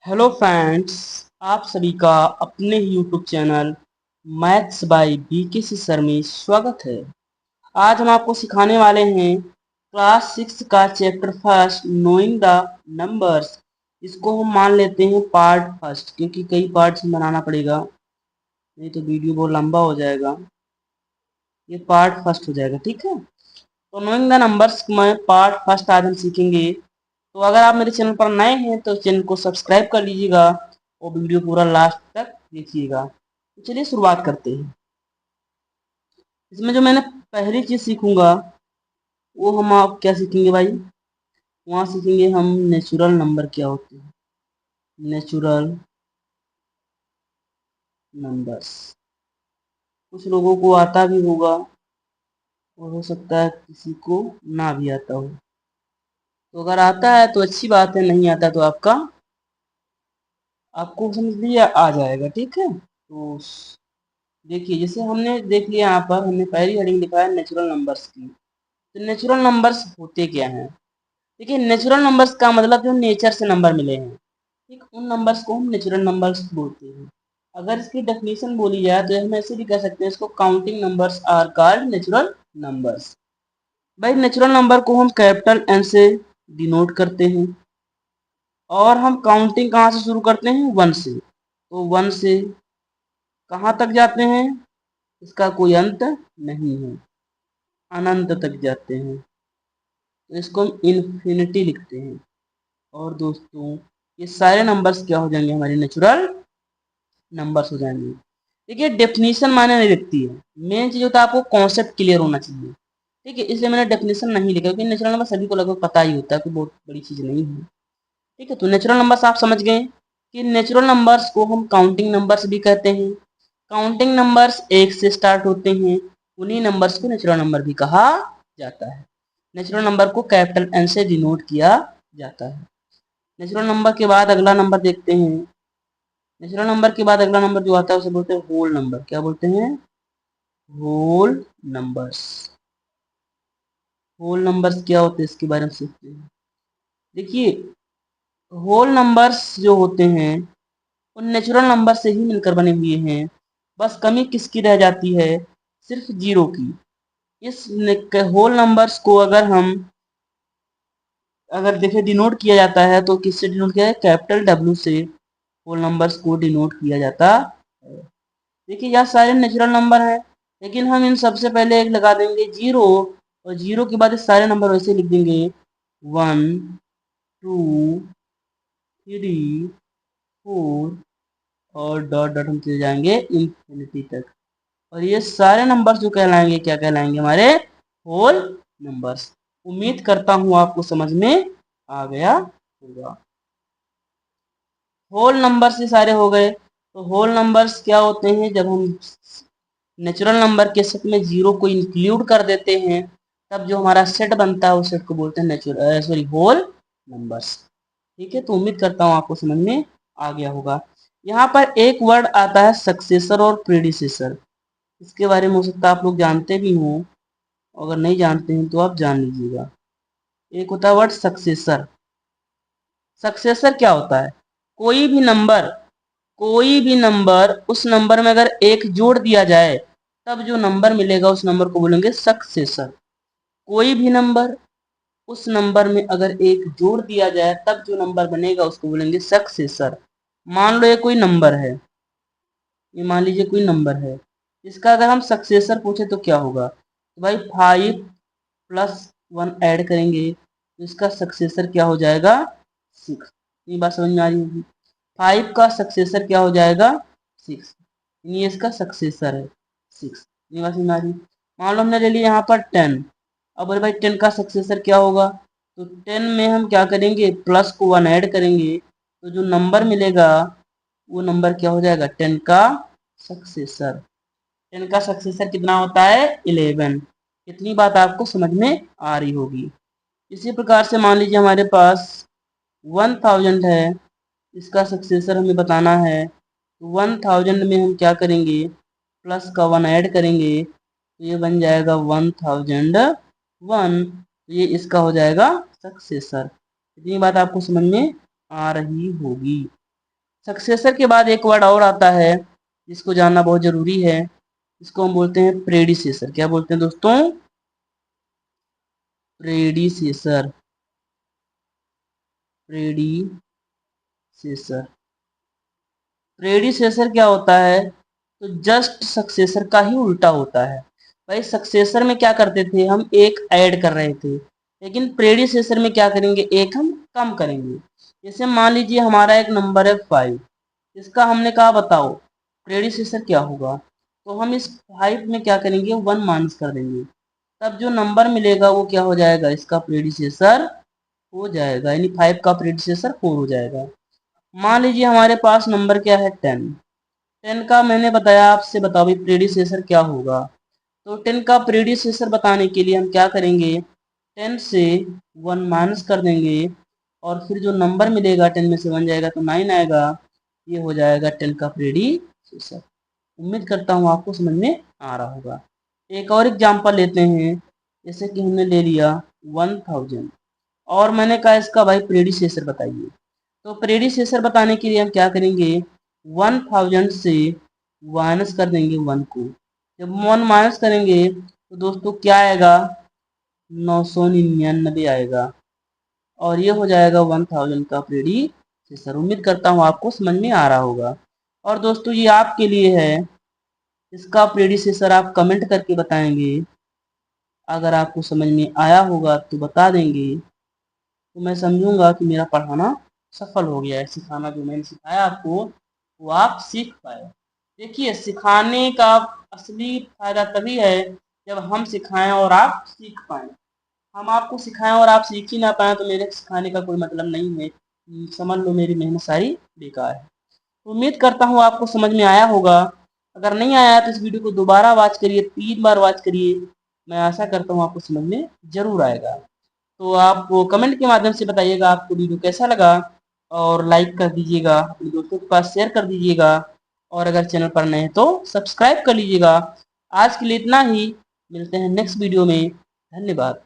Hello friends, आप सभी का अपने YouTube channel maths by BK से सर में स्वागत है। आज हम आपको सिखाने वाले हैं क्लास 6 का chapter first knowing the numbers. इसको हम मान लेते हैं पार्ट फर्स्ट, क्योंकि कई पार्ट्स बनाना पड़ेगा, नहीं तो वीडियो बहुत लंबा हो जाएगा। ये पार्ट फर्स्ट हो जाएगा, ठीक है। तो नोइंग द नंबर्स में पार्ट फर्स्ट आज हम सीखेंगे। तो अगर आप मेरे चैनल पर नए हैं तो चैनल को सब्सक्राइब कर लीजिएगा और वीडियो पूरा लास्ट तक देखिएगा। तो चलिए शुरुआत करते हैं। इसमें जो मैंने पहली चीज सीखूंगा वो हम आप क्या सीखेंगे भाई, वहाँ सीखेंगे हम नेचुरल नंबर क्या होते हैं। नेचुरल नंबर्स कुछ लोगों को आता भी होगा और हो सकता है किसी को ना भी आता हो। तो अगर आता है तो अच्छी बात है, नहीं आता तो आपको समझ लिया आ जाएगा, ठीक है। तो देखिए, जैसे हमने देख लिया, यहाँ पर हमने पहली हेडिंग लिखा है नेचुरल नंबर्स की। तो नेचुरल नंबर्स होते क्या हैं? देखिए, नेचुरल नंबर्स का मतलब जो नेचर से नंबर मिले हैं, ठीक, उन नंबर्स को हम नेचुरल नंबर्स बोलते हैं। अगर इसकी डेफिनेशन बोली जाए तो हम ऐसे भी कह सकते हैं, इसको counting numbers are called natural numbers. भाई, नेचुरल नंबर को हम कैपिटल एन से डिनोट करते हैं और हम काउंटिंग कहाँ से शुरू करते हैं? वन से। तो वन से कहाँ तक जाते हैं? इसका कोई अंत नहीं है, अनंत तक जाते हैं, तो इसको हम इन्फिनिटी लिखते हैं। और दोस्तों, ये सारे नंबर्स क्या हो जाएंगे? हमारे नेचुरल नंबर्स हो जाएंगे। देखिए, डेफिनेशन माने नहीं रखती है, मेन चीज होता है आपको कॉन्सेप्ट क्लियर होना चाहिए, ठीक है। इसलिए मैंने डेफिनेशन नहीं लिखा, क्योंकि नेचुरल नंबर सभी को लगभग पता ही होता है कि बहुत बड़ी चीज नहीं है, ठीक है। तो नेचुरल नंबर्स आप समझ गए कि नेचुरल नंबर्स को हम काउंटिंग नंबर्स भी कहते हैं। काउंटिंग नंबर्स एक से स्टार्ट होते हैं, उन्हीं नंबर्स को नेचुरल नंबर भी कहा जाता है। नेचुरल नंबर को कैपिटल एन से डिनोट किया जाता है। नेचुरल नंबर के बाद अगला नंबर देखते हैं। नेचुरल नंबर के बाद अगला नंबर जो आता है उसे बोलते हैं होल नंबर। क्या बोलते हैं? Whole numbers. होल नंबर्स क्या होते हैं इसके बारे में सीखते हैं। देखिए, होल नंबर्स जो होते हैं वो नेचुरल नंबर से ही मिलकर बने हुए हैं। बस कमी किसकी रह जाती है? सिर्फ जीरो की। इस होल नंबर्स को अगर देखें डिनोट किया जाता है तो किससे डिनोट किया है? कैपिटल डब्ल्यू से होल नंबर्स को डिनोट किया जाता है। देखिए, यह सारे नेचुरल नंबर हैं, लेकिन हम इन सबसे पहले एक लगा देंगे जीरो, और जीरो के बाद ये सारे नंबर वैसे लिख देंगे, वन, टू, थ्री, फोर, और डॉट डॉट हम चले जाएंगे इंफिनिटी तक। और ये सारे नंबर्स जो कहलाएंगे, क्या कहलाएंगे? हमारे होल नंबर्स। उम्मीद करता हूं आपको समझ में आ गया होगा। होल नंबर्स ये सारे हो गए। तो होल नंबर्स क्या होते हैं? जब हम नेचुरल नंबर के सेट में जीरो को इंक्लूड कर देते हैं, तब जो हमारा सेट बनता है उस सेट को बोलते हैं नेचुरल सॉरी होल नंबर्स, ठीक है। तो उम्मीद करता हूँ आपको समझ में आ गया होगा। यहाँ पर एक वर्ड आता है सक्सेसर और प्रीडिसेसर। इसके बारे में हो सकता है आप लोग जानते भी हों, अगर नहीं जानते हैं तो आप जान लीजिएगा। एक होता है वर्ड सक्सेसर। सक्सेसर क्या होता है? कोई भी नंबर कोई भी नंबर उस नंबर में अगर एक जोड़ दिया जाए, तब जो नंबर मिलेगा उस नंबर को बोलेंगे सक्सेसर। कोई भी नंबर उस नंबर में अगर एक जोड़ दिया जाए, तब जो नंबर बनेगा उसको बोलेंगे सक्सेसर। मान लो ये कोई नंबर है, ये मान लीजिए कोई नंबर है, इसका अगर हम सक्सेसर पूछे तो क्या होगा? तो भाई 5 + 1 ऐड करेंगे तो इसका सक्सेसर क्या हो जाएगा? 6। ये बात समझ में आ रही होगी। 5 का सक्सेसर क्या हो जाएगा? 6। ये इसका सक्सेसर है 6। ये बात समझ में आ रही। मान लो हमने ले लिया यहाँ पर 10। अब बोले भाई 10 का सक्सेसर क्या होगा? तो 10 में हम क्या करेंगे? प्लस को 1 ऐड करेंगे तो जो नंबर मिलेगा वो नंबर क्या हो जाएगा? 10 का सक्सेसर। 10 का सक्सेसर कितना होता है? 11। इतनी बात आपको समझ में आ रही होगी। इसी प्रकार से मान लीजिए हमारे पास 1000 है, इसका सक्सेसर हमें बताना है। 1000 में हम क्या करेंगे? प्लस का 1 ऐड करेंगे तो ये बन जाएगा 1001। तो ये इसका हो जाएगा सक्सेसर। इतनी बात आपको समझ में आ रही होगी। सक्सेसर के बाद एक वर्ड और आता है जिसको जानना बहुत जरूरी है, इसको हम बोलते हैं प्रेडिसेसर। क्या बोलते हैं दोस्तों? प्रेडिसेसर। प्रेडिसेसर। प्रेडिसेसर क्या होता है? तो जस्ट सक्सेसर का ही उल्टा होता है। भाई सक्सेसर में क्या करते थे, हम एक ऐड कर रहे थे, लेकिन प्रेडिसेसर में क्या करेंगे, एक हम कम करेंगे। जैसे मान लीजिए हमारा एक नंबर है 5, इसका हमने कहा बताओ प्रेडिसेसर क्या होगा, तो हम इस 5 में क्या करेंगे, 1 माइनस कर देंगे, तब जो नंबर मिलेगा वो क्या हो जाएगा, इसका प्रेडिसेसर हो जाएगा, यानी 5 का प्रेडिसेसर 4 हो जाएगा। मान लीजिए हमारे पास नंबर क्या है 10, 10 का मैंने बताया आपसे, बताओ भाई प्रेडिसेसर क्या होगा। तो 10 का प्रेडिसेसर बताने के लिए हम क्या करेंगे, 10 से 1 माइनस कर देंगे, और फिर जो नंबर मिलेगा 10 में से 1 जाएगा तो 9 आएगा, ये हो जाएगा 10 का प्रेडिसेसर। उम्मीद करता हूँ आपको समझ में आ रहा होगा। एक और एग्जांपल लेते हैं, जैसे कि हमने ले लिया 1000, और मैंने कहा इसका भाई प्रेडिसेसर बताइए। तो प्रेडिसेसर बताने के लिए हम क्या करेंगे, 1000 से माइनस कर देंगे 1 को। जब 1 माइनस करेंगे तो दोस्तों क्या आएगा, 999 आएगा, और ये हो जाएगा 1000 का प्रेडिसेसर। उम्मीद करता हूँ आपको समझ में आ रहा होगा। और दोस्तों ये आपके लिए है, इसका प्रेडिसेसर आप कमेंट करके बताएंगे। अगर आपको समझ में आया होगा तो बता देंगे, तो मैं समझूंगा कि मेरा पढ़ाना सफल हो गया है। सिखाना जो मैंने सिखाया आपको वो आप सीख पाए। देखिए सिखाने का असली फायदा तभी है जब हम सिखाएं और आप सीख पाएं। हम आपको सिखाएं और आप सीख ही ना पाए तो मेरे सिखाने का कोई मतलब नहीं है, समझ लो मेरी मेहनत सारी बेकार है। तो उम्मीद करता हूँ आपको समझ में आया होगा। अगर नहीं आया तो इस वीडियो को दोबारा वॉच करिए, 3 बार वॉच करिए, मैं आशा करता हूँ आपको समझ में जरूर आएगा। तो आप वो कमेंट के माध्यम से बताइएगा आपको वीडियो कैसा लगा, और लाइक कर दीजिएगा, अपने दोस्तों के पास शेयर कर दीजिएगा, और अगर चैनल पर नए हैं तो सब्सक्राइब कर लीजिएगा। आज के लिए इतना ही, मिलते हैं नेक्स्ट वीडियो में। धन्यवाद।